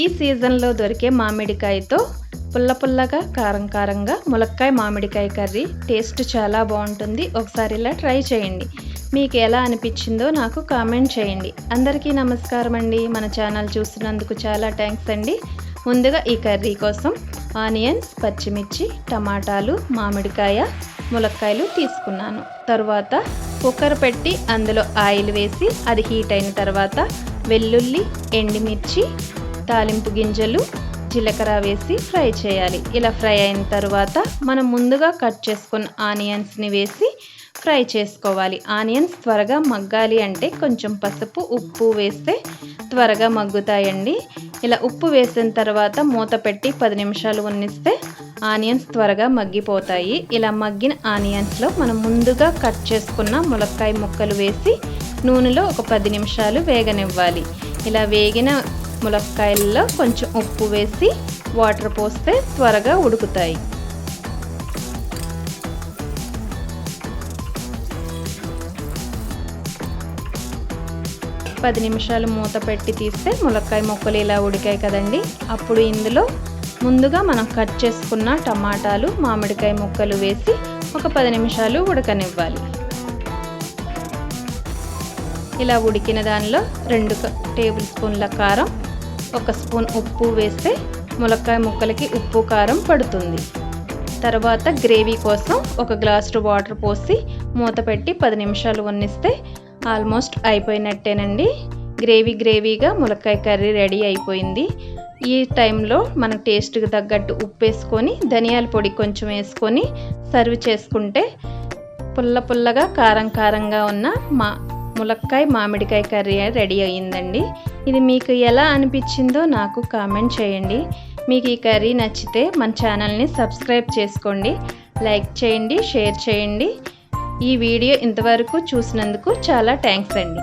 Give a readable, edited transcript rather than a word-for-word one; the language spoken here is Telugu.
ఈ సీజన్లో దొరికే మామిడికాయతో పుల్ల పుల్లగా కారం కారంగా ములక్కాయ మామిడికాయ కర్రీ టేస్ట్ చాలా బాగుంటుంది. ఒకసారి ఇలా ట్రై చేయండి. మీకు ఎలా అనిపించిందో నాకు కామెంట్ చేయండి. అందరికీ నమస్కారం అండి. మన ఛానల్ చూస్తున్నందుకు చాలా థ్యాంక్స్ అండి. ముందుగా ఈ కర్రీ కోసం ఆనియన్స్, పచ్చిమిర్చి, టమాటాలు, మామిడికాయ, ములక్కాయలు తీసుకున్నాను. తర్వాత కుక్కర్ పెట్టి అందులో ఆయిల్ వేసి అది హీట్ అయిన తర్వాత వెల్లుల్లి, ఎండుమిర్చి, తాలింపు గింజలు, జీలకర్ర వేసి ఫ్రై చేయాలి. ఇలా ఫ్రై అయిన తర్వాత మనం ముందుగా కట్ చేసుకున్న ఆనియన్స్ని వేసి ఫ్రై చేసుకోవాలి. ఆనియన్స్ త్వరగా మగ్గాలి అంటే కొంచెం పసుపు, ఉప్పు వేస్తే త్వరగా మగ్గుతాయండి. ఇలా ఉప్పు వేసిన తర్వాత మూత పెట్టి 10 నిమిషాలు ఉన్నిస్తే ఆనియన్స్ త్వరగా మగ్గిపోతాయి. ఇలా మగ్గిన ఆనియన్స్లో మనం ముందుగా కట్ చేసుకున్న ములక్కాయ ముక్కలు వేసి నూనెలో ఒక 10 నిమిషాలు వేగనివ్వాలి. ఇలా వేగిన ములక్కాయల్లో కొంచెం ఉప్పు వేసి వాటర్ పోస్తే త్వరగా ఉడుకుతాయి. పది నిమిషాలు మూత పెట్టి తీస్తే ములక్కాయ ముక్కలు ఇలా ఉడికాయి కదండి. అప్పుడు ఇందులో ముందుగా మనం కట్ చేసుకున్న టమాటాలు, మామిడికాయ ముక్కలు వేసి ఒక 10 నిమిషాలు ఉడకనివ్వాలి. ఇలా ఉడికిన దానిలో 2 టేబుల్ స్పూన్ల కారం, 1 స్పూన్ ఉప్పు వేస్తే ములక్కాయ ముక్కలకి ఉప్పు కారం పడుతుంది. తర్వాత గ్రేవీ కోసం 1 గ్లాసు వాటర్ పోసి మూత పెట్టి 10 నిమిషాలు ఉన్నిస్తే ఆల్మోస్ట్ అయిపోయినట్టేనండి. గ్రేవీగా ములక్కాయ కర్రీ రెడీ అయిపోయింది. ఈ టైంలో మన టేస్ట్కి తగ్గట్టు ఉప్పు వేసుకొని ధనియాల పొడి కొంచెం వేసుకొని సర్వ్ చేసుకుంటే పుల్లగా కారంగా ఉన్న ములక్కాయ మామిడికాయ కర్రీ రెడీ అయ్యిందండి. ఇది మీకు ఎలా అనిపించిందో నాకు కామెంట్ చేయండి. మీకు ఈ కర్రీ నచ్చితే మన ఛానల్ని సబ్స్క్రైబ్ చేసుకోండి, లైక్ చేయండి, షేర్ చేయండి. ఈ వీడియో ఇంతవరకు చూసినందుకు చాలా థ్యాంక్స్ అండి.